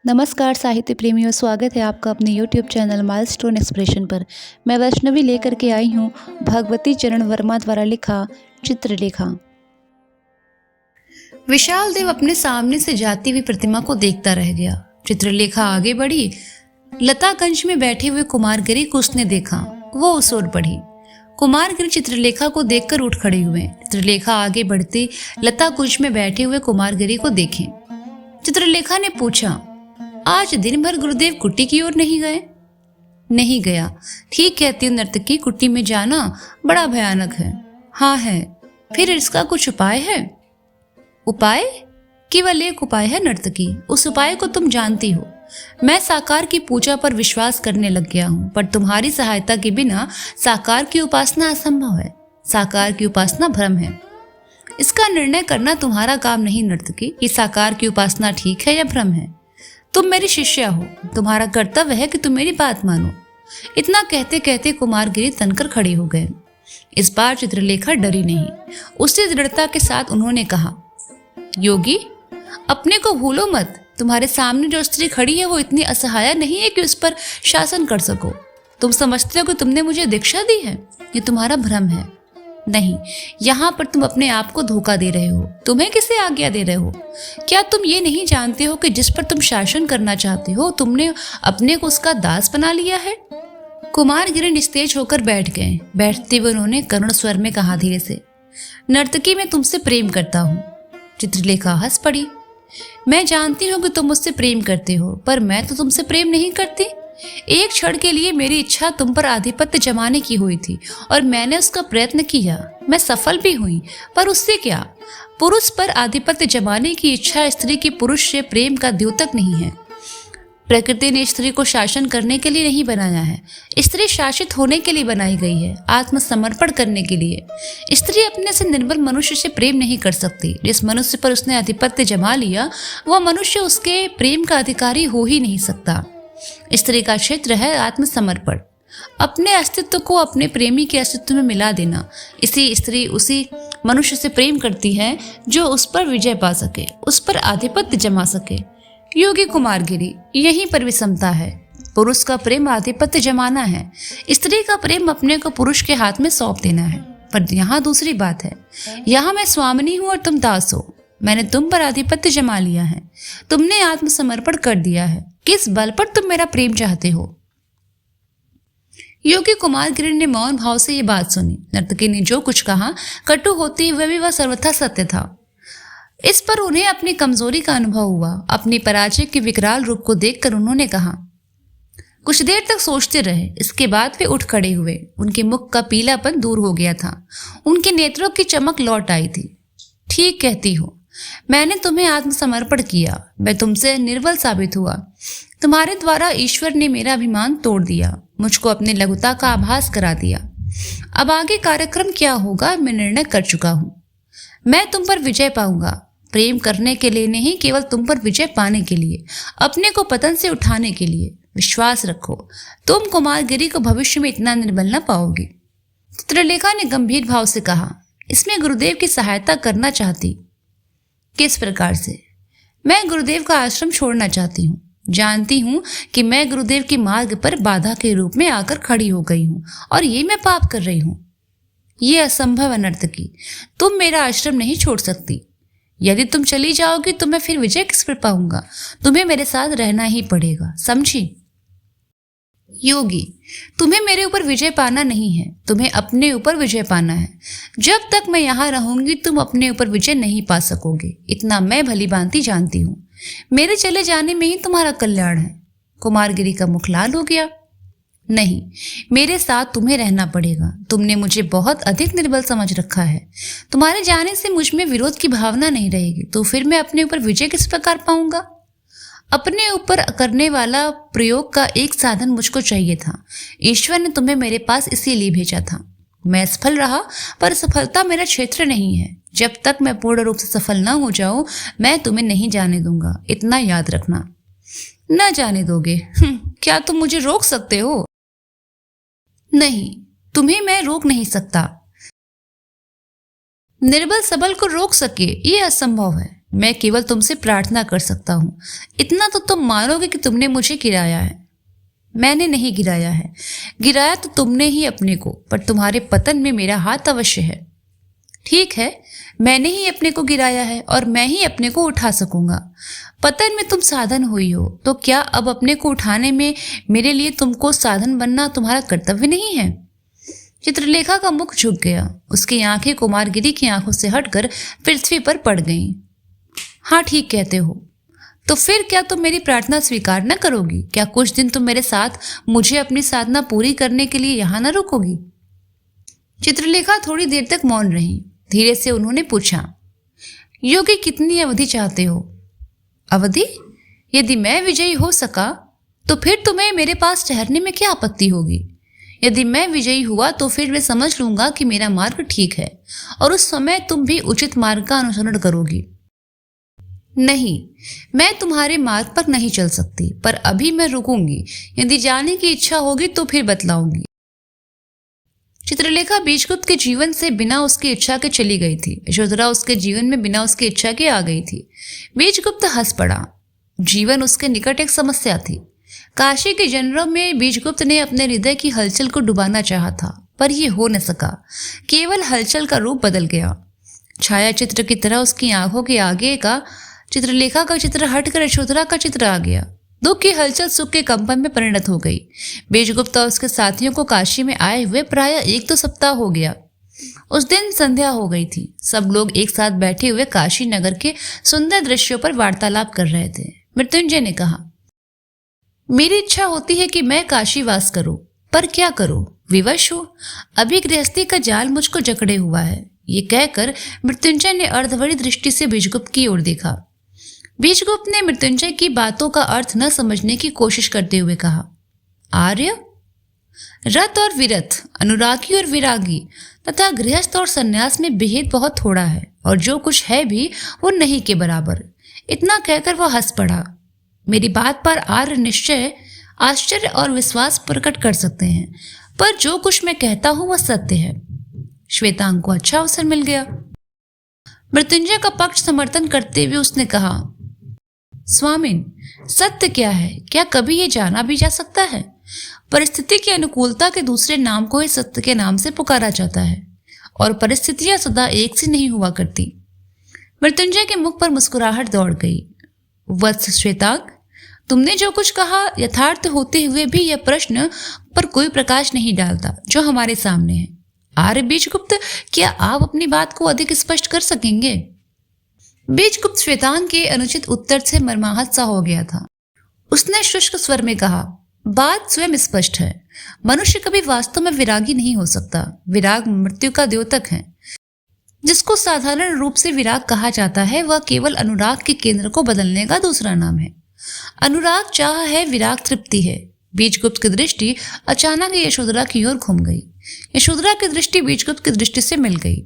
नमस्कार साहित्य प्रेमियों, स्वागत है आपका अपने YouTube चैनल माइलस्टोन एक्सप्रेशन पर। मैं वैष्णवी लेकर के आई हूँ भगवती चरण वर्मा द्वारा लिखा चित्रलेखा। विशाल देव अपने सामने से जाती हुई प्रतिमा को देखता रह गया। चित्रलेखा आगे बढ़ी। लतागंज में बैठे हुए कुमारगिरी को उसने देखा। वो उस ओर बढ़ी। कुमारगिरी चित्रलेखा को देखकर उठ खड़े हुए। चित्रलेखा आगे बढ़ती लताकुंज में बैठे हुए कुमारगिरी को देखे। चित्रलेखा ने पूछा, आज दिन भर गुरुदेव कुट्टी की ओर नहीं गए? नहीं गया। ठीक कहती हूँ नर्तकी, कुट्टी में जाना बड़ा भयानक है। हाँ है। फिर इसका कुछ उपाय है? उपाय? केवल एक उपाय है नर्तकी, उस उपाय को तुम जानती हो। मैं साकार की पूजा पर विश्वास करने लग गया हूँ, पर तुम्हारी सहायता के बिना साकार की उपासना असंभव है। साकार की उपासना भ्रम है। इसका निर्णय करना तुम्हारा काम नहीं नर्तकी कि साकार की उपासना ठीक है या भ्रम है। तुम मेरी शिष्या हो, तुम्हारा कर्तव्य है कि तुम मेरी बात मानो। इतना कहते कहते कुमारगिरी तनकर खड़े हो गए। इस बार चित्रलेखा डरी नहीं। उसी दृढ़ता के साथ उन्होंने कहा, योगी, अपने को भूलो मत। तुम्हारे सामने जो स्त्री खड़ी है वो इतनी असहाय नहीं है कि उस पर शासन कर सको। तुम समझते हो कि तुमने मुझे दीक्षा दी है, ये तुम्हारा भ्रम है। नहीं, यहाँ पर तुम अपने आप को धोखा दे रहे हो। तुम्हें किसे आज्ञा दे रहे हो? क्या तुम ये नहीं जानते हो कि जिस पर तुम शासन करना चाहते हो तुमने अपने को उसका दास बना लिया है? कुमारगिरी निस्तेज होकर बैठ गए। बैठते हुए उन्होंने करुण स्वर में कहा धीरे से, नर्तकी, मैं तुमसे प्रेम करता हूँ। चित्रलेखा हंस पड़ी। मैं जानती हूँ कि तुम मुझसे प्रेम करते हो, पर मैं तो तुमसे प्रेम नहीं करती। एक क्षण के लिए मेरी इच्छा तुम पर आधिपत्य जमाने की हुई थी और मैंने उसका प्रयत्न किया। मैं सफल भी हुई, पर उससे क्या? पुरुष पर आधिपत्य जमाने की इच्छा स्त्री की पुरुष से प्रेम का द्योतक नहीं है। प्रकृति ने स्त्री को शासन करने के लिए नहीं बनाया है। स्त्री शासित होने के लिए बनाई गई है, आत्मसमर्पण करने के लिए। स्त्री अपने से निर्बल मनुष्य से प्रेम नहीं कर सकती। जिस मनुष्य पर उसने आधिपत्य जमा लिया वह मनुष्य उसके प्रेम का अधिकारी हो ही नहीं सकता। स्त्री का क्षेत्र है आत्मसमर्पण, अपने अस्तित्व को अपने प्रेमी के अस्तित्व में मिला देना। इसी स्त्री उसी मनुष्य से प्रेम करती है जो उस पर विजय पा सके, उस पर आधिपत्य जमा सके। योगी कुमारगिरी, यहीं पर विषमता है। पुरुष का प्रेम आधिपत्य जमाना है, स्त्री का प्रेम अपने को पुरुष के हाथ में सौंप देना है। पर यहाँ दूसरी बात है। यहाँ मैं स्वामिनी हूँ और तुम दास हो। मैंने तुम पर आधिपत्य जमा लिया है, तुमने आत्मसमर्पण कर दिया है। किस बल पर तुम मेरा प्रेम चाहते हो? योगी कुमारगिरी ने मौन भाव से ये बात सुनी। नर्तकी ने जो कुछ कहा कटु होती हुए भी वह सर्वथा सत्य था। इस पर उन्हें अपनी कमजोरी का अनुभव हुआ। अपनी पराजय के विकराल रूप को देखकर उन्होंने कहा। कुछ देर तक सोचते रहे। इसके बाद वे उठ खड़े हुए। उनके मुख का पीलापन दूर हो गया था, उनके नेत्रों की चमक लौट आई थी। ठीक कहती हो, मैंने तुम्हें आत्मसमर्पण किया। मैं तुमसे निर्बल साबित हुआ। तुम्हारे द्वारा ईश्वर ने मेरा अभिमान तोड़ दिया, मुझको अपने लघुता का आभास करा दिया। अब आगे कार्यक्रम क्या होगा मैं निर्णय कर चुका हूं। मैं तुम पर विजय पाऊंगा, प्रेम करने के लिए नहीं, केवल तुम पर विजय पाने के लिए, अपने को पतन से उठाने के लिए। विश्वास रखो, तुम कुमारगिरी को भविष्य में इतना निर्बल न पाओगी। चित्रलेखा ने गंभीर भाव से कहा, इसमें गुरुदेव की सहायता करना चाहती। किस प्रकार से? मैं गुरुदेव का आश्रम छोड़ना चाहती हूँ। जानती हूँ कि मैं गुरुदेव के मार्ग पर बाधा के रूप में आकर खड़ी हो गई हूँ और ये मैं पाप कर रही हूँ। ये असंभव है नर्तकी, तुम मेरा आश्रम नहीं छोड़ सकती। यदि तुम चली जाओगी तो मैं फिर विजय किस पर पाऊंगा? तुम्हें मेरे साथ रहना ही पड़ेगा, समझी? योगी, तुम्हें मेरे ऊपर विजय पाना नहीं है, तुम्हें अपने ऊपर विजय पाना है। जब तक मैं यहाँ रहूंगी तुम अपने ऊपर विजय नहीं पा सकोगे, इतना मैं भली भांति जानती हूँ। मेरे चले जाने में ही तुम्हारा कल्याण है। कुमारगिरी का मुख लाल हो गया। नहीं, मेरे साथ तुम्हें रहना पड़ेगा। तुमने मुझे बहुत अधिक निर्बल समझ रखा है। तुम्हारे जाने से मुझ में विरोध की भावना नहीं रहेगी, तो फिर मैं अपने ऊपर विजय किस प्रकार पाऊंगा? अपने ऊपर करने वाला प्रयोग का एक साधन मुझको चाहिए था। ईश्वर ने तुम्हें मेरे पास इसीलिए भेजा था। मैं सफल रहा, पर सफलता मेरा क्षेत्र नहीं है। जब तक मैं पूर्ण रूप से सफल न हो जाऊं मैं तुम्हें नहीं जाने दूंगा, इतना याद रखना। न जाने दोगे? क्या तुम मुझे रोक सकते हो? नहीं, तुम्हें मैं रोक नहीं सकता। निर्बल सबल को रोक सके ये असंभव है। मैं केवल तुमसे प्रार्थना कर सकता हूँ। इतना तो तुम मानोगे कि तुमने मुझे गिराया है। मैंने नहीं गिराया है, गिराया तो तुमने ही अपने को, पर तुम्हारे पतन में मेरा हाथ अवश्य है। ठीक है, मैंने ही अपने को गिराया है और मैं ही अपने को उठा सकूंगा। पतन में तुम साधन हुई हो, तो क्या अब अपने को उठाने में मेरे लिए तुमको साधन बनना तुम्हारा कर्तव्य नहीं है? चित्रलेखा का मुख झुक गया। उसकी आंखें कुमारगिरी की आंखों से हटकर पृथ्वी पर पड़ गईं। हाँ, ठीक कहते हो। तो फिर क्या तुम मेरी प्रार्थना स्वीकार न करोगी? क्या कुछ दिन तुम मेरे साथ मुझे अपनी साधना पूरी करने के लिए यहां न रुकोगी? चित्रलेखा थोड़ी देर तक मौन रही। धीरे से उन्होंने पूछा, योगी कितनी अवधि चाहते हो? अवधि? यदि मैं विजयी हो सका तो फिर तुम्हें मेरे पास ठहरने में क्या आपत्ति होगी? यदि मैं विजयी हुआ तो फिर मैं समझ लूंगा कि मेरा मार्ग ठीक है और उस समय तुम भी उचित मार्ग का अनुसरण करोगी। नहीं, मैं तुम्हारे मार्ग पर नहीं चल सकती, पर अभी मैं रुकूंगी। यदि जाने की इच्छा होगी तो फिर बतलाऊंगी। चित्रलेखा बीजगुप्त के जीवन से बिना उसकी इच्छा के चली गई थी। यशोधरा उसके जीवन में बिना उसकी इच्छा के आ गई थी। बीजगुप्त हंस पड़ा। जीवन उसके निकट एक समस्या थी। काशी के जनरों में बीजगुप्त ने अपने हृदय की हलचल को डुबाना चाहा था, पर यह हो न सका। केवल हलचल का रूप बदल गया। छाया चित्र की तरह उसकी आंखों के आगे का चित्रलेखा का चित्र हटकर यशोधरा का चित्र आ गया। दुख की हलचल सुख के कंपन में परिणत हो गई। बीजगुप्त और उसके साथियों को काशी में आए हुए प्राय 1-2 सप्ताह हो गया। उस दिन संध्या हो गई थी। सब लोग एक साथ बैठे हुए काशी नगर के सुंदर दृश्यों पर वार्तालाप कर रहे थे। मृत्युंजय ने कहा, मेरी इच्छा होती है कि मैं काशी वास करूं, पर क्या करूं? विवश हूं। अभी गृहस्थी का जाल मुझको जकड़े हुआ है। ये कहकर मृत्युंजय ने अर्धवरी दृष्टि से बीजगुप्त की ओर देखा। बीजगुप्त ने मृत्युंजय की बातों का अर्थ न समझने की कोशिश करते हुए कहा, आर्य, रत और विरत, अनुरागी और विरागी तथा गृहस्थ और सन्यास में भेद बहुत थोड़ा है, और जो कुछ है भी वो नहीं के बराबर। इतना कहकर वह हंस पड़ा। मेरी बात पर आर्य निश्चय आश्चर्य और विश्वास प्रकट कर सकते हैं, पर जो कुछ मैं कहता हूं वह सत्य है। श्वेतांग को अच्छा अवसर मिल गया। मृत्युंजय का पक्ष समर्थन करते हुए उसने कहा, स्वामिन, सत्य क्या है? क्या कभी ये जाना भी जा सकता है? परिस्थिति की अनुकूलता के दूसरे नाम को ही सत्य के नाम से पुकारा जाता है, और परिस्थितियां सदा एक सी नहीं हुआ करती। मृत्युंजय के मुख पर मुस्कुराहट दौड़ गई। वत्स श्वेतांग, तुमने जो कुछ कहा यथार्थ होते हुए भी यह प्रश्न पर कोई प्रकाश नहीं डालता जो हमारे सामने है। आर्य बीजगुप्त, क्या आप अपनी बात को अधिक स्पष्ट कर सकेंगे? बीजगुप्त श्वेतांग के अनुचित उत्तर से मर्माहत सा हो गया था। उसने शुष्क स्वर में कहा, बात स्वयं स्पष्ट है। मनुष्य कभी वास्तव में विरागी नहीं हो सकता। विराग मृत्यु का द्योतक है। जिसको साधारण रूप से विराग कहा जाता है वह केवल अनुराग के केंद्र को बदलने का दूसरा नाम है। अनुराग चाह है, विराग तृप्ति है। बीजगुप्त की दृष्टि अचानक यशोधरा की ओर घूम गई। यशोधरा की दृष्टि बीजगुप्त की दृष्टि से मिल गई।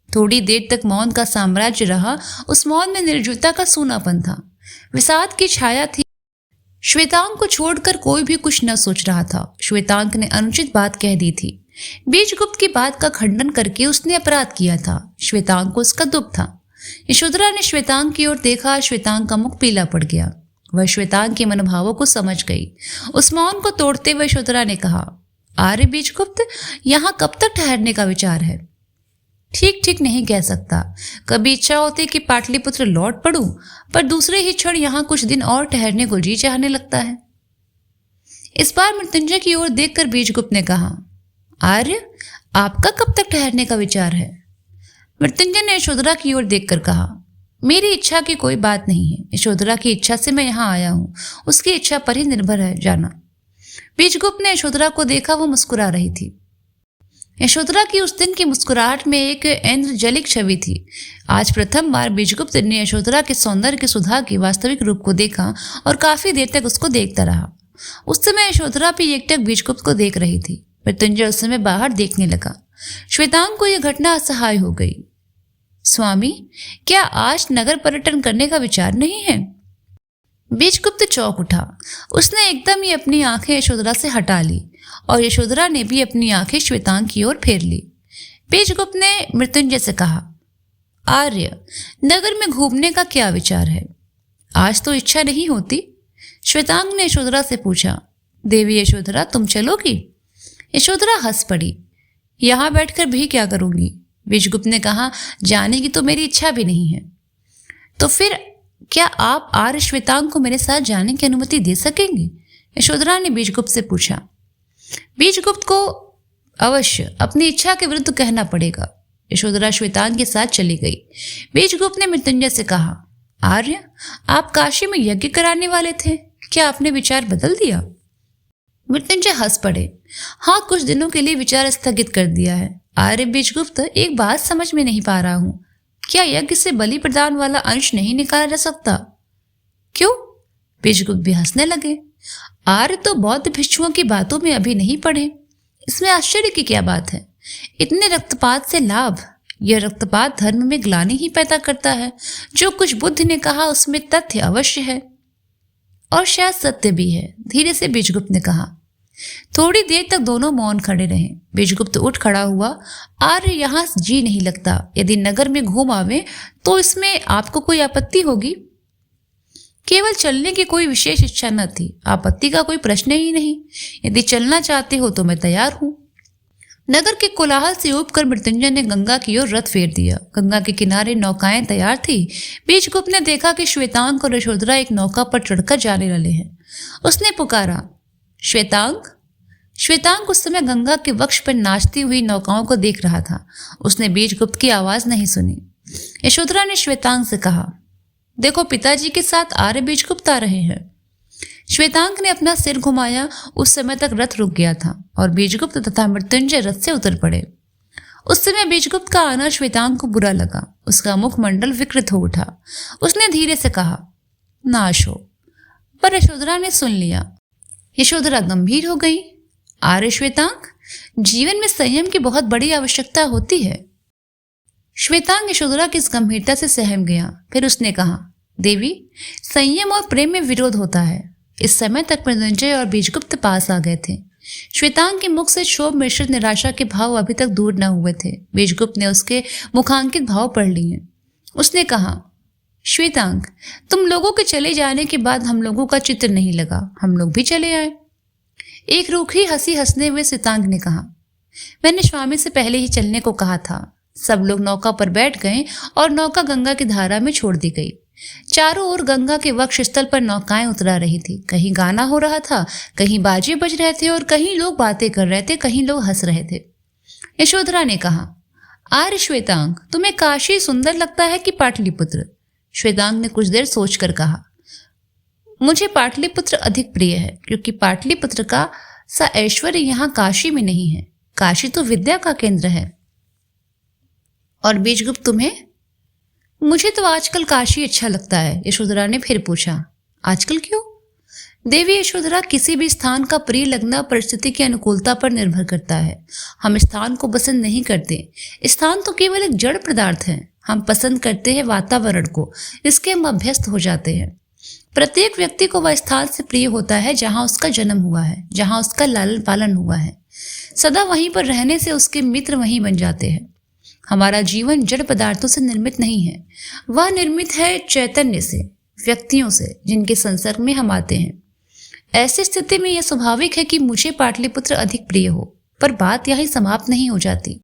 थोड़ी देर तक मौन का साम्राज्य रहा। उस मौन में निर्जनता का सूनापन था, विषाद की छाया थी। श्वेतांग को छोड़कर कोई भी कुछ न सोच रहा था। श्वेतांग ने अनुचित बात कह दी थी। बीजगुप्त की बात का खंडन करके उसने अपराध किया था। श्वेतांग को उसका दुख था। यशोधरा ने श्वेतांग की ओर देखा। श्वेतांग का मुख पीला पड़ गया। वह श्वेतांग के मनोभावों को समझ गई। उस मौन को तोड़ते हुए यशोधरा ने कहा, आर्य बीजगुप्त, यहाँ कब तक ठहरने का विचार है? ठीक नहीं कह सकता। कभी इच्छा होती कि पाटलिपुत्र लौट पड़ूं, पर दूसरे ही क्षण यहाँ कुछ दिन और ठहरने को जी चाहने लगता है। इस बार मृत्युंजय की ओर देखकर बीजगुप्त ने कहा, आर्य, आपका कब तक ठहरने का विचार है? मृत्युंजय ने यशोधरा की ओर देखकर कहा, मेरी इच्छा की कोई बात नहीं है। यशोधरा की इच्छा से मैं यहाँ आया हूँ। उसकी इच्छा पर ही निर्भर है जाना। बीजगुप्त ने यशोधरा को देखा। वो मुस्कुरा रही थी। यशोधरा की उस दिन की मुस्कुराहट में एक इंद्रजलिक छवि थी। आज प्रथम बार बीजगुप्त ने यशोधरा के सौंदर्य की सुधा के वास्तविक रूप को देखा और काफी देर तक उसको देखता रहा। उस समय यशोधरा भी एकटक बीजगुप्त को देख रही थी। मृत्युंजय उस समय बाहर देखने लगा। श्वेतांग को यह घटना असहाय हो गई। स्वामी, क्या आज नगर पर्यटन करने का विचार नहीं है? बीजगुप्त चौंक उठा। उसने एकदम ही अपनी आंखें यशोधरा से हटा ली और यशोधरा ने भी अपनी आंखें श्वेतांग की ओर फेर ली। बीजगुप्त ने मृत्युंजय से कहा, आर्य, नगर में घूमने का क्या विचार है? आज तो इच्छा नहीं होती। श्वेतांग ने यशोधरा से पूछा। देवी यशोधरा, तुम चलोगी? यशोधरा हंस पड़ी। यहाँ बैठकर भी क्या करूंगी? विजगुप्त ने कहा, जाने की तो मेरी इच्छा भी नहीं है। तो फिर क्या आप आर्य श्वेतांग को मेरे साथ जाने की अनुमति दे सकेंगे? यशोधरा ने बीजगुप्त से पूछा। बीजगुप्त को अवश्य अपनी इच्छा के विरुद्ध कहना पड़ेगा। यशोधरा श्वेतांग के साथ चली गई। बीजगुप्त ने मृत्युंजय से कहा, आर्य, आप काशी में यज्ञ कराने वाले थे, क्या आपने विचार बदल दिया? मृत्युंजय हंस पड़े। हाँ, कुछ दिनों के लिए विचार स्थगित कर दिया है। आर्य बीजगुप्त, एक बात समझ में नहीं पा रहा हूं, क्या यज्ञ से बलि प्रदान वाला अंश नहीं निकाला जा सकता? क्यों? बीजगुप्त भी हंसने लगे। आर्य तो बौद्ध भिक्षुओं की बातों में अभी नहीं पड़े, इसमें आश्चर्य की क्या बात है? इतने रक्तपात से लाभ? यह रक्तपात धर्म में ग्लानि ही पैदा करता है। जो कुछ बुद्ध ने कहा उसमें तथ्य अवश्य है, और शायद सत्य भी है, धीरे से बीजगुप्त ने कहा। थोड़ी देर तक दोनों मौन खड़े रहे। बीजगुप्त उठ खड़ा हुआ। आर्य, यहाँ जी नहीं लगता। यदि नगर में घूम आवे तो इसमें आपको कोई आपत्ति होगी? केवल चलने की कोई विशेष इच्छा न थी, आपत्ति का कोई प्रश्न ही नहीं। यदि चलना चाहते हो तो मैं तैयार हूं। नगर के कोलाहल से ऊबकर मृत्युंजय ने गंगा की ओर रथ फेर दिया। गंगा के किनारे नौकाएं तैयार थी। बीजगुप्त ने देखा कि श्वेतांग और यशोधरा एक नौका पर चढ़कर जाने वाले हैं। उसने पुकारा, श्वेतांग। श्वेतांग उस समय गंगा के वक्ष पर नाचती हुई नौकाओं को देख रहा था। उसने बीजगुप्त की आवाज नहीं सुनी। यशोधरा ने श्वेतांग से कहा, देखो, पिताजी के साथ आर्य बीजगुप्त आ रहे हैं। श्वेतांग ने अपना सिर घुमाया। उस समय तक रथ रुक गया था और बीजगुप्त तथा मृत्युंजय रथ से उतर पड़े। उस समय बीजगुप्त का आना श्वेतांग को बुरा लगा। उसका मुखमंडल विकृत हो उठा। उसने धीरे से कहा, नाश हो। पर यशोधरा ने सुन लिया। यशोधरा गंभीर हो गई। आर्य श्वेतांग, जीवन में संयम की बहुत बड़ी आवश्यकता होती है। श्वेतांग यशोधरा की इस गंभीरता से सहम गया। फिर उसने कहा, देवी, संयम और प्रेम में विरोध होता है। इस समय तक मृत्युंजय और बीजगुप्त पास आ गए थे। श्वेतांग के मुख से क्षोभ मिश्रित निराशा के भाव अभी तक दूर न हुए थे। बीजगुप्त ने उसके मुखांकित भाव पढ़ लिए। उसने कहा, श्वेतांग, तुम लोगों के चले जाने के बाद हम लोगों का चित्र नहीं लगा, हम लोग भी चले आए। एक रूखी हंसी हंसने हुए श्वेतांग ने कहा, मैंने स्वामी से पहले ही चलने को कहा था। सब लोग नौका पर बैठ गए और नौका गंगा की धारा में छोड़ दी गई। चारों ओर गंगा के वक्ष स्थल पर नौकाएं उतरा रही थी। कहीं गाना हो रहा था, कहीं बाजे बज रहे थे और कहीं लोग बातें कर रहे थे, कहीं लोग हंस रहे थे। यशोधरा ने कहा, आर्य श्वेतांग, तुम्हें काशी सुंदर लगता है कि पाटलिपुत्र? श्वेतांग ने कुछ देर सोचकर कहा, मुझे पाटलिपुत्र अधिक प्रिय है, क्योंकि पाटलिपुत्र का सा ऐश्वर्य यहाँ काशी में नहीं है। काशी तो विद्या का केंद्र है। और बीजगुप्त, तुम्हें? मुझे तो आजकल काशी अच्छा लगता है। यशोधरा ने फिर पूछा, आजकल क्यों? देवी यशोधरा, किसी भी स्थान का प्रिय लगना परिस्थिति की अनुकूलता पर निर्भर करता है। हम स्थान को पसंद नहीं करते। स्थान तो केवल एक जड़ पदार्थ है। हम पसंद करते हैं वातावरण को, इसके हम अभ्यस्त हो जाते हैं। प्रत्येक व्यक्ति को वह स्थान से प्रिय होता है जहाँ उसका जन्म हुआ है, जहाँ उसका लालन पालन हुआ है। सदा वहीं पर रहने से उसके मित्र वहीं बन जाते हैं। हमारा जीवन जड़ पदार्थों से निर्मित नहीं है, वह निर्मित है चैतन्य से, व्यक्तियों से, जिनके संसर्ग में हम आते हैं। ऐसी स्थिति में यह स्वाभाविक है कि मुझे पाटलिपुत्र अधिक प्रिय हो, पर बात यहीं समाप्त नहीं हो जाती।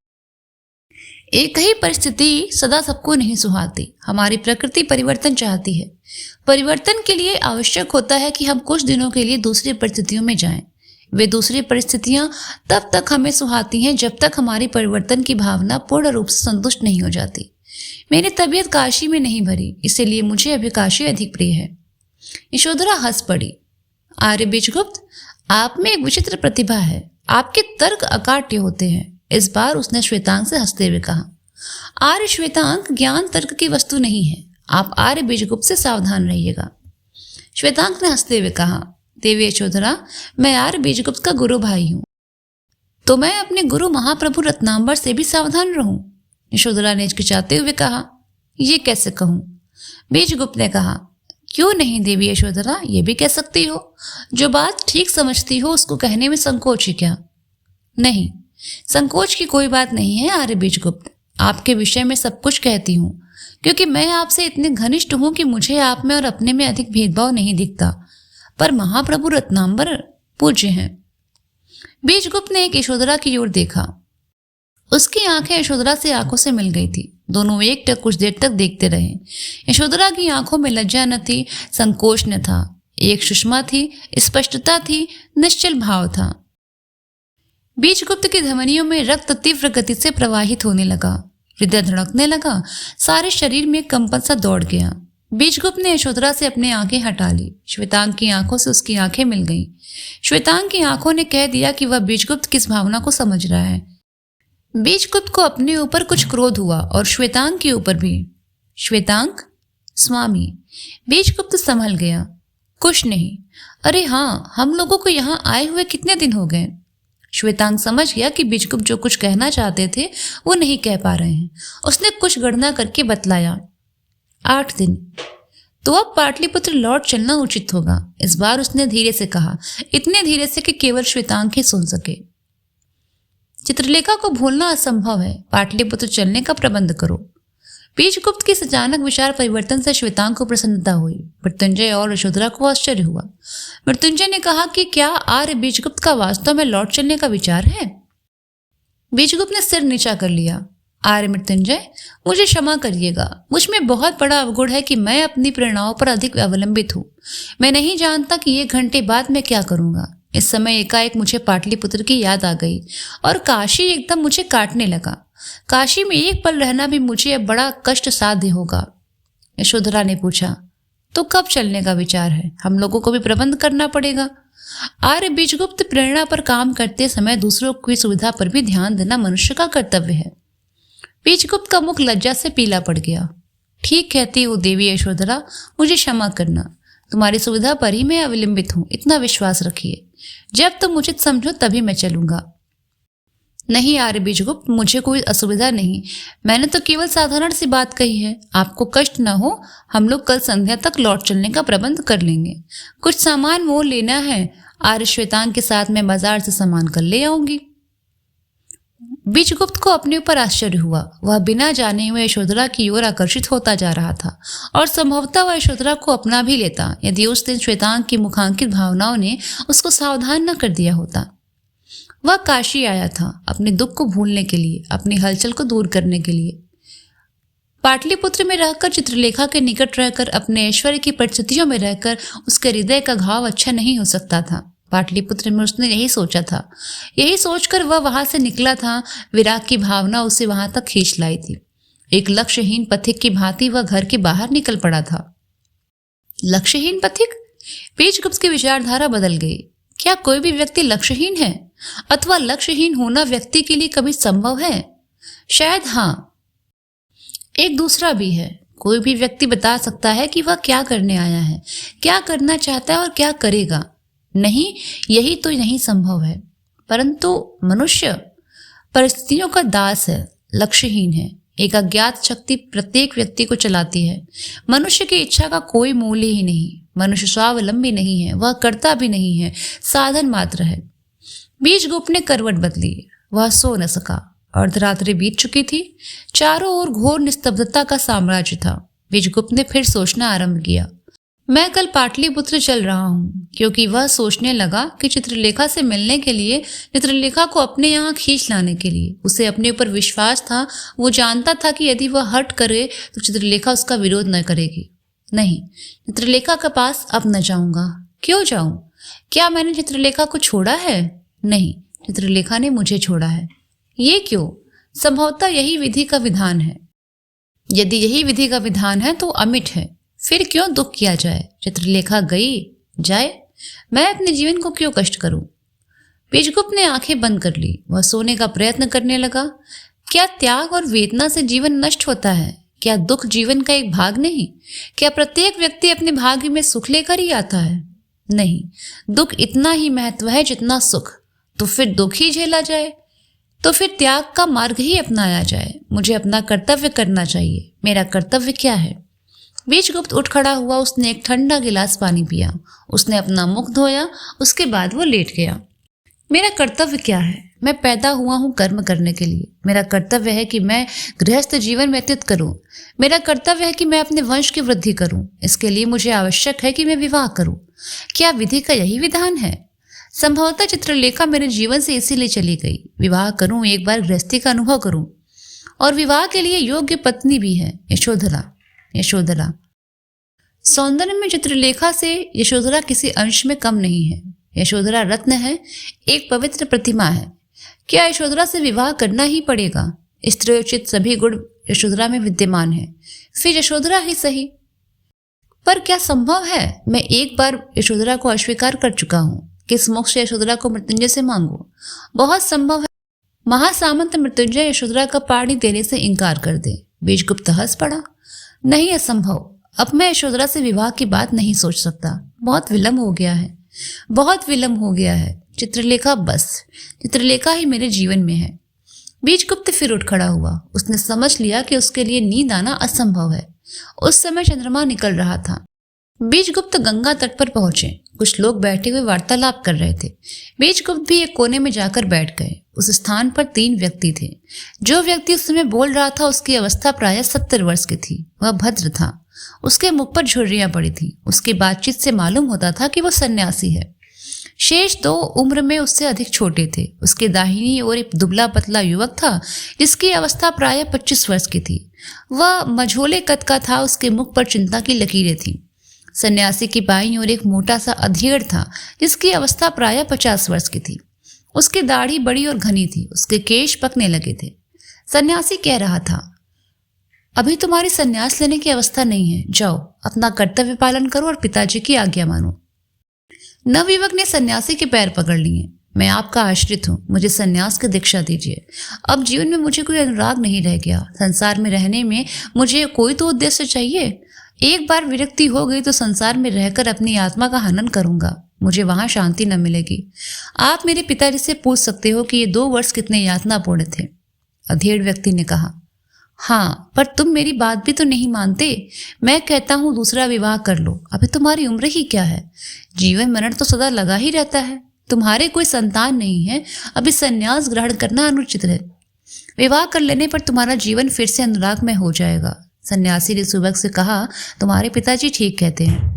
एक ही परिस्थिति सदा सबको नहीं सुहाती। हमारी प्रकृति परिवर्तन चाहती है। परिवर्तन के लिए आवश्यक होता है कि हम कुछ दिनों के लिए दूसरी परिस्थितियों में जाएं। वे दूसरी परिस्थितियां तब तक हमें सुहाती हैं जब तक हमारी परिवर्तन की भावना पूर्ण रूप से संतुष्ट नहीं हो जाती। मेरी तबीयत काशी में नहीं भरी, इसीलिए मुझे अभी काशी अधिक प्रिय है। यशोधरा हंस पड़ी। आर्य बीजगुप्त, आप में एक विचित्र प्रतिभा है। आपके तर्क अकाट्य होते हैं। इस बार उसने श्वेतांग से हंसते हुए कहा, आर्य श्वेतांग, ज्ञान तर्क की वस्तु नहीं है। आप आर्य बीजगुप्त से सावधान रहिएगा। श्वेतांग ने हंसते हुए कहा, देवी यशोधरा, मैं आर्य बीजगुप्त का गुरु भाई हूं, तो मैं अपने गुरु महाप्रभु रत्नांबर से भी सावधान रहूं। यशोधरा ने हिचकिचाते हुए कहा, ये कैसे कहूं? बीजगुप्त ने कहा, क्यों नहीं देवी यशोधरा, ये भी कह सकती हो। जो बात ठीक समझती हो उसको कहने में संकोच है क्या? नहीं, संकोच की कोई बात नहीं है आर्य बीजगुप्त। आपके विषय में सब कुछ कहती हूँ। क्योंकि मैं आपसे इतने घनिष्ठ हूं कि मुझे आप में और अपने में अधिक भेदभाव नहीं दिखता। पर महाप्रभु रत्नांबर पूज्य हैं। बीजगुप्त ने एक यशोधरा की ओर देखा। उसकी आंखें यशोधरा से आंखों से मिल गई थी। दोनों एकटक कुछ देर तक देखते रहे। यशोधरा की आंखों में लज्जा न थी, संकोच न था। एक सुषमा थी, स्पष्टता थी, निश्चल भाव था। बीजगुप्त की धमनियों में रक्त तीव्र गति से प्रवाहित होने लगा। हृदय धड़कने लगा। सारे शरीर में कंपन सा दौड़ गया। बीजगुप्त ने यशोधरा से अपनी आंखें हटा ली। श्वेतांग की आंखों से उसकी आंखें मिल गईं। श्वेतांग की आंखों ने कह दिया कि वह बीजगुप्त किस भावना को समझ रहा है। बीजगुप्त को अपने ऊपर कुछ क्रोध हुआ और श्वेतांग के ऊपर भी। श्वेतांग, स्वामी। बीजगुप्त संभल गया। कुछ नहीं। अरे हाँ, हम लोगों को यहाँ आए हुए कितने दिन हो गए। श्वेतांग समझ गया कि बीजगुप्त जो कुछ कहना चाहते थे वो नहीं कह पा रहे हैं। उसने कुछ गणना करके बतलाया, 8 दिन। तो अब पाटलिपुत्र लौट चलना उचित होगा। इस बार उसने धीरे से कहा, इतने धीरे से कि केवल श्वेतांग ही सुन सके। चित्रलेखा को भूलना असंभव है। पाटलिपुत्र चलने का प्रबंध करो। बीजगुप्त के इस अचानक विचार परिवर्तन से श्वेतांग को प्रसन्नता हुई। मृत्युंजय और यशोधरा को आश्चर्य हुआ। मृत्युंजय ने कहा कि क्या आर्य बीजगुप्त का वास्तव में लौट चलने का विचार है? बीजगुप्त ने सिर नीचा कर लिया। आर्य मृत्युंजय, मुझे क्षमा करिएगा। मुझ में बहुत बड़ा अवगुण है कि मैं अपनी प्रेरणाओं पर अधिक अवलंबित हूँ। मैं नहीं जानता कि 1 घंटे बाद मैं क्या करूँगा। इस समय एकाएक मुझे पाटलिपुत्र की याद आ गई और काशी एकदम मुझे काटने लगा। काशी में एक पल रहना भी मुझे अब बड़ा कष्ट साध्य होगा। यशोधरा ने पूछा, तो कब चलने का विचार है? हम लोगों को भी प्रबंध करना पड़ेगा। आर्य बीजगुप्त, प्रेरणा पर काम करते समय दूसरों की सुविधा पर भी ध्यान देना मनुष्य का कर्तव्य है। बीजगुप्त का मुख लज्जा से पीला पड़ गया। ठीक कहती हो देवी यशोधरा, मुझे क्षमा करना। तुम्हारी सुविधा पर ही मैं अवलंबित हूँ, इतना विश्वास रखिए। जब तुम उचित समझो तभी मैं चलूंगा। नहीं आर्य बीजगुप्त, मुझे कोई असुविधा नहीं। मैंने तो केवल साधारण सी बात कही है। आपको कष्ट न हो, हम लोग कल संध्या तक लौट चलने का प्रबंध कर लेंगे। कुछ सामान मोल लेना है। आर्य श्वेतांग के साथ मैं बाजार से सामान कर ले आऊंगी। बीजगुप्त को अपने ऊपर आश्चर्य हुआ। वह बिना जाने हुए यशोधरा की ओर आकर्षित होता जा रहा था और संभवतः वह यशोधरा को अपना भी लेता यदि उस दिन श्वेतांग की मुखांकित भावनाओं ने उसको सावधान न कर दिया होता। वह काशी आया था अपने दुख को भूलने के लिए, अपनी हलचल को दूर करने के लिए। पाटलिपुत्र में रहकर, चित्रलेखा के निकट रहकर, अपने ऐश्वर्य की परिस्थितियों में रहकर उसके हृदय का घाव अच्छा नहीं हो सकता था। पाटलिपुत्र में उसने यही सोचा था। यही सोचकर वह वहां से निकला था। विराग की भावना उसे वहां तक खींच लाई थी। एक लक्ष्यहीन पथिक की भांति वह घर के बाहर निकल पड़ा था। लक्ष्यहीन पथिक? बीजगुप्त की विचारधारा बदल गई। क्या कोई भी व्यक्ति लक्ष्यहीन है? अथवा लक्ष्यहीन होना व्यक्ति के लिए कभी संभव है? शायद हाँ। एक दूसरा भी है। कोई भी व्यक्ति बता सकता है कि वह क्या करने आया है, क्या करना चाहता है और क्या करेगा। नहीं, यही तो नहीं संभव है। परंतु मनुष्य परिस्थितियों का दास है, लक्ष्यहीन है। एक अज्ञात शक्ति प्रत्येक व्यक्ति को चलाती है। मनुष्य की इच्छा का कोई मूल्य ही नहीं। मनुष्य स्वावलंबी नहीं है, वह करता भी नहीं है, साधन मात्र है। बीजगुप्त ने करवट बदली। वह सो न सका। अर्धरात्रि बीत चुकी थी। चारों ओर घोर निस्तब्धता का साम्राज्य था। बीजगुप्त ने फिर सोचना आरंभ किया। मैं कल पाटलिपुत्र चल रहा हूँ, क्योंकि वह सोचने लगा कि चित्रलेखा से मिलने के लिए, चित्रलेखा को अपने यहाँ खींच लाने के लिए। उसे अपने ऊपर विश्वास था। वो जानता था कि यदि वह हट करे तो चित्रलेखा उसका विरोध न करेगी। नहीं, चित्रलेखा के पास अब न जाऊंगा। क्यों जाऊं? क्या मैंने चित्रलेखा को छोड़ा है? नहीं, चित्रलेखा ने मुझे छोड़ा है। ये क्यों? संभवतः यही विधि का विधान है। यदि यही विधि का विधान है तो अमिट है। फिर क्यों दुख किया जाए? चित्रलेखा गई जाए, मैं अपने जीवन को क्यों कष्ट करूं? बीजगुप्त ने आंखें बंद कर ली। वह सोने का प्रयत्न करने लगा। क्या त्याग और वेदना से जीवन नष्ट होता है? क्या दुख जीवन का एक भाग नहीं? क्या प्रत्येक व्यक्ति अपने भाग्य में सुख लेकर ही आता है? नहीं, दुख इतना ही महत्व है जितना सुख। तो फिर दुख ही झेला जाए, तो फिर त्याग का मार्ग ही अपनाया जाए। मुझे अपना कर्तव्य करना चाहिए। मेरा कर्तव्य क्या है? बीजगुप्त उठ खड़ा हुआ। उसने एक ठंडा गिलास पानी पिया। उसने अपना मुख धोया। उसके बाद वो लेट गया। मेरा कर्तव्य क्या है? मैं पैदा हुआ हूँ कर्म करने के लिए। मेरा कर्तव्य है कि मैं गृहस्थ जीवन व्यतीत करूं। मेरा कर्तव्य है कि मैं अपने वंश की वृद्धि करूं। इसके लिए मुझे आवश्यक है कि मैं विवाह करूं। क्या विधि का यही विधान है? संभवतः चित्रलेखा मेरे जीवन से इसीलिए चली गई। विवाह करूं, एक बार गृहस्थी का अनुभव करूं, और विवाह के लिए योग्य पत्नी भी है। यशोधरा। यशोधरा। सौंदर्य में चित्रलेखा से यशोधरा किसी अंश में कम नहीं है। यशोधरा रत्न है, एक पवित्र प्रतिमा है। क्या यशोधरा से विवाह करना ही पड़ेगा? स्त्रीयोचित सभी गुण यशोधरा में विद्यमान है, फिर यशोधरा ही सही। पर क्या संभव है? मैं एक बार यशोधरा को अस्वीकार कर चुका हूँ। किस मुख से यशोधरा को मृत्युंजय से मांगू? बहुत संभव है महासामंत मृत्युंजय यशोधरा का पाणी देने से इनकार कर दे। बीजगुप्त हंस पड़ा। नहीं, असंभव। अब मैं यशोधरा से विवाह की बात नहीं सोच सकता। बहुत विलंब हो गया है, बहुत विलंब हो गया है। चित्रलेखा, बस चित्रलेखा ही मेरे जीवन में है। बीजगुप्त फिर उठ खड़ा हुआ। उसने समझ लिया कि उसके लिए नींद आना असंभव है। उस समय चंद्रमा निकल रहा था। बीजगुप्त गंगा तट पर पहुंचे। कुछ लोग बैठे हुए वार्तालाप कर रहे थे। बीजगुप्त भी एक कोने में जाकर बैठ गए। उस स्थान पर 3 व्यक्ति थे। जो व्यक्ति उस समय बोल रहा था उसकी अवस्था प्रायः 70 वर्ष की थी। वह भद्र था। उसके मुख पर झुर्रियां पड़ी थी। उसकी बातचीत से मालूम होता था कि वह सन्यासी है। शेष 2 उम्र में उससे अधिक छोटे थे। उसके दाहिनी ओर एक दुबला पतला युवक था जिसकी अवस्था प्रायः 25 वर्ष की थी। वह मझोले कद का था। उसके मुख पर चिंता की लकीरें थीं। सन्यासी की बाईं ओर एक मोटा सा अधेड़ था जिसकी अवस्था प्रायः 50 वर्ष की थी। उसकी दाढ़ी बड़ी और घनी थी। उसके केश पकने लगे थे। सन्यासी कह रहा था, अभी तुम्हारी सन्यास लेने की अवस्था नहीं है। जाओ, अपना कर्तव्य पालन करो और पिताजी की आज्ञा मानो। नवयुवक ने सन्यासी के पैर पकड़ लिए। मैं आपका आश्रित हूँ, मुझे सन्यास की दीक्षा दीजिए। अब जीवन में मुझे कोई अनुराग नहीं रह गया। संसार में रहने में मुझे कोई तो उद्देश्य चाहिए। एक बार विरक्ति हो गई तो संसार में रहकर अपनी आत्मा का हनन करूंगा। मुझे वहां शांति न मिलेगी। आप मेरे पिताजी से पूछ सकते हो कि ये 2 वर्ष कितने यातनापूर्ण थे। अधेड़ व्यक्ति ने कहा, हाँ, पर तुम मेरी बात भी तो नहीं मानते। मैं कहता हूँ दूसरा विवाह कर लो। अभी तुम्हारी उम्र ही क्या है? जीवन मरण तो सदा लगा ही रहता है। तुम्हारे कोई संतान नहीं है। अभी संन्यास ग्रहण करना अनुचित है। विवाह कर लेने पर तुम्हारा जीवन फिर से अनुराग में हो जाएगा। सन्यासी ने युवक से कहा, तुम्हारे पिताजी ठीक कहते हैं।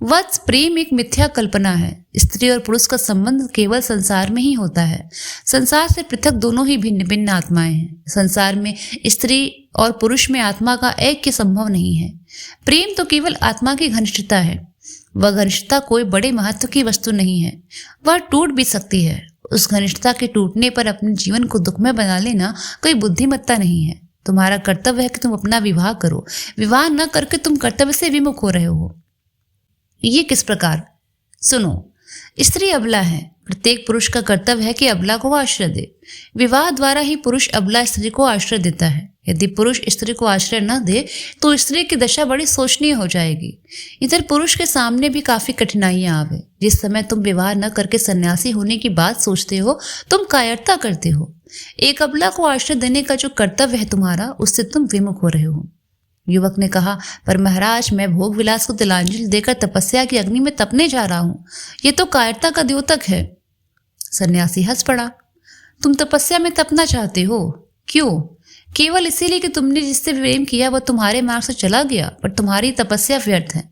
वत्स, प्रेम एक मिथ्या कल्पना है। स्त्री और पुरुष का संबंध केवल संसार में ही होता है। संसार से पृथक दोनों ही भिन्न भिन्न आत्माएं हैं। संसार में स्त्री और पुरुष में आत्मा का ऐक्य संभव नहीं है। प्रेम तो केवल आत्मा की घनिष्ठता है। वह घनिष्ठता कोई बड़े महत्व की वस्तु नहीं है। वह टूट भी सकती है। उस घनिष्ठता के टूटने पर अपने जीवन को दुखमय बना लेना कोई बुद्धिमत्ता नहीं है। तुम्हारा कर्तव्य है कि तुम अपना विवाह करो। विवाह न करके तुम कर्तव्य से विमुख हो रहे हो। ये किस प्रकार? सुनो, स्त्री अबला है। प्रत्येक पुरुष का कर्तव्य है कि अबला को आश्रय दे। विवाह द्वारा ही पुरुष अबला स्त्री को आश्रय देता है। यदि पुरुष स्त्री को आश्रय न दे तो स्त्री की दशा बड़ी शोचनीय हो जाएगी। इधर पुरुष के सामने भी काफी कठिनाइयां आवे। जिस समय तुम विवाह न करके सन्यासी होने की बात सोचते हो, तुम कायरता करते हो। एक अबला को आश्रय देने का जो कर्तव्य है तुम्हारा, उससे तुम विमुख हो रहे हो। युवक ने कहा, पर महाराज, मैं भोग विलास को तिलांजलि देकर तपस्या की अग्नि में तपने जा रहा हूँ। ये तो कायरता का द्योतक है। सन्यासी हंस पड़ा। तुम तपस्या में तपना चाहते हो? क्यों? केवल इसीलिए कि तुमने जिससे प्रेम किया वह तुम्हारे मार्ग से चला गया, पर तुम्हारी तपस्या व्यर्थ है।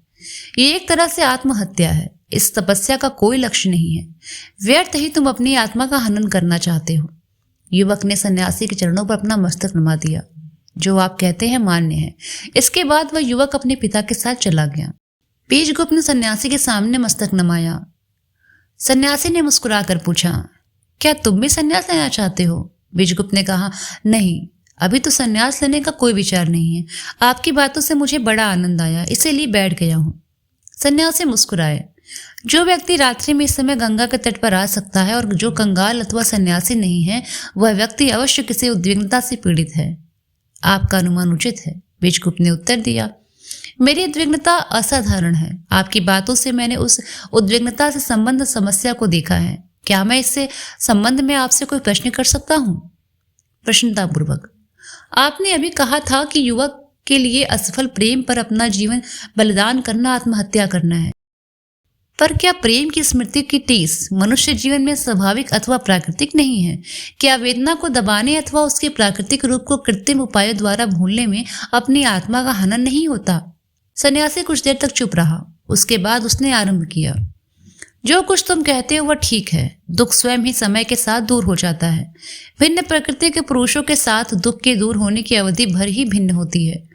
ये एक तरह से आत्महत्या है। इस तपस्या का कोई लक्ष्य नहीं है। व्यर्थ ही तुम अपनी आत्मा का हनन करना चाहते हो। युवक ने सन्यासी के चरणों पर अपना मस्तक नमा दिया। जो आप कहते हैं मान्य है। इसके बाद वह युवक अपने पिता के साथ चला गया। बीजगुप्त ने सन्यासी के सामने मस्तक नमाया। सन्यासी ने मुस्कुराकर पूछा, क्या तुम भी सन्यास लेना चाहते हो? बीजगुप्त ने कहा, नहीं, अभी तो सन्यास लेने का कोई विचार नहीं है। आपकी बातों से मुझे बड़ा आनंद आया, इसीलिए बैठ गया हूँ। सन्यासी मुस्कुराए। जो व्यक्ति रात्रि में इस समय गंगा के तट पर आ सकता है और जो कंगाल अथवा सन्यासी नहीं है, वह व्यक्ति अवश्य किसी उद्विग्नता से पीड़ित है। आपका अनुमान उचित है, बीजगुप्त ने उत्तर दिया। मेरी उद्विग्नता असाधारण है। आपकी बातों से मैंने उस उद्विग्नता से संबंध समस्या को देखा है। क्या मैं इससे संबंध में आपसे कोई प्रश्न कर सकता हूँ? प्रश्नतापूर्वक। आपने अभी कहा था कि युवक के लिए असफल प्रेम पर अपना जीवन बलिदान करना आत्महत्या करना है। पर क्या प्रेम की स्मृति की टीस मनुष्य जीवन में स्वाभाविक अथवा प्राकृतिक नहीं है? क्या वेदना को दबाने अथवा उसके प्राकृतिक रूप को कृत्रिम उपायों द्वारा भूलने में अपनी आत्मा का हनन नहीं होता? सन्यासी कुछ देर तक चुप रहा। उसके बाद उसने आरंभ किया। जो कुछ तुम कहते हो वह ठीक है। दुख स्वयं ही समय के साथ दूर हो जाता है। भिन्न प्रकृति के पुरुषों के साथ दुख के दूर होने की अवधि भर ही भिन्न होती है।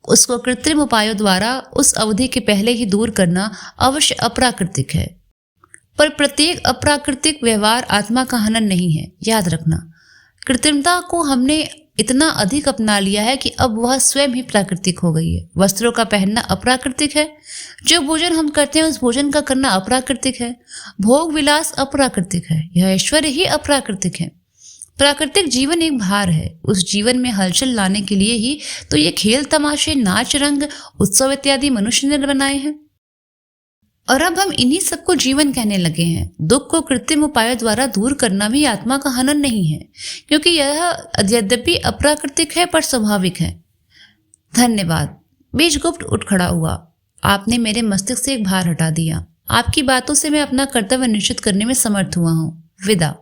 उसको कृत्रिम उपायों द्वारा उस अवधि के पहले ही दूर करना अवश्य अप्राकृतिक है। पर प्रत्येक अप्राकृतिक व्यवहार आत्मा का हनन नहीं है, याद रखना। कृत्रिमता को हमने इतना अधिक अपना लिया है कि अब वह स्वयं ही प्राकृतिक हो गई है। वस्त्रों का पहनना अप्राकृतिक है। जो भोजन हम करते हैं उस भोजन का करना अप्राकृतिक है। भोग विलास अप्राकृतिक है। यह ऐश्वर्य ही अप्राकृतिक है। प्राकृतिक जीवन एक भार है। उस जीवन में हलचल लाने के लिए ही तो ये खेल तमाशे, नाच, रंग, उत्सव इत्यादि मनुष्य ने बनाए हैं। और अब हम इन्हीं सबको जीवन कहने लगे हैं। दुख को कृत्रिम उपायों द्वारा दूर करना भी आत्मा का हनन नहीं है, क्योंकि यह यद्यपि अप्राकृतिक है पर स्वाभाविक है। धन्यवाद। बीजगुप्त उठ खड़ा हुआ। आपने मेरे मस्तिष्क से एक भार हटा दिया। आपकी बातों से मैं अपना कर्तव्य निश्चित करने में समर्थ हुआ हूँ। विदा।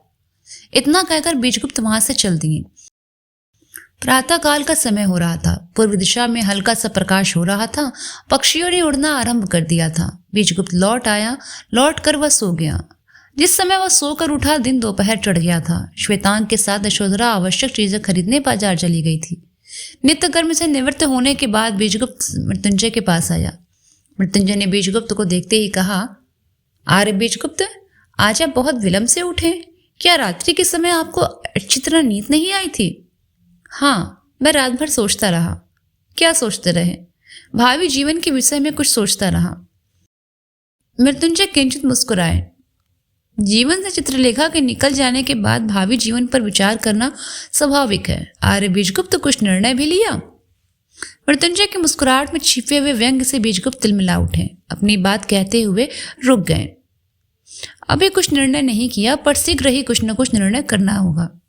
इतना कहकर बीजगुप्त वहां से चल दिए। प्रातःकाल का समय हो रहा था। पूर्व दिशा में हल्का सा प्रकाश हो रहा था। पक्षियों ने उड़ना आरंभ कर दिया था। बीजगुप्त लौट आया। लौट कर वह सो गया। जिस समय वह सोकर उठा दिन दोपहर चढ़ गया था। श्वेतांग के साथ यशोधरा आवश्यक चीजें खरीदने बाजार चली गई थी। नित्य कर्म से निवृत्त होने के बाद बीजगुप्त मृत्युंजय के पास आया। मृत्युंजय ने बीजगुप्त को देखते ही कहा, आर्य बीजगुप्त, आज आप बहुत विलंब से उठे। क्या रात्रि के समय आपको अच्छी तरह नींद नहीं आई थी? हाँ, मैं रात भर सोचता रहा। क्या सोचते रहे? भावी जीवन के विषय में कुछ सोचता रहा। मृत्युंजय किंचित मुस्कुराए। जीवन से चित्रलेखा के निकल जाने के बाद भावी जीवन पर विचार करना स्वाभाविक है। आर्य बीजगुप्त कुछ निर्णय भी लिया? मृत्युंजय की मुस्कुराहट में छिपे हुए व्यंग से बीजगुप्त तिलमिला उठे। अपनी बात कहते हुए रुक गए। अभी कुछ निर्णय नहीं किया, पर शीघ्र ही कुछ न कुछ निर्णय करना होगा।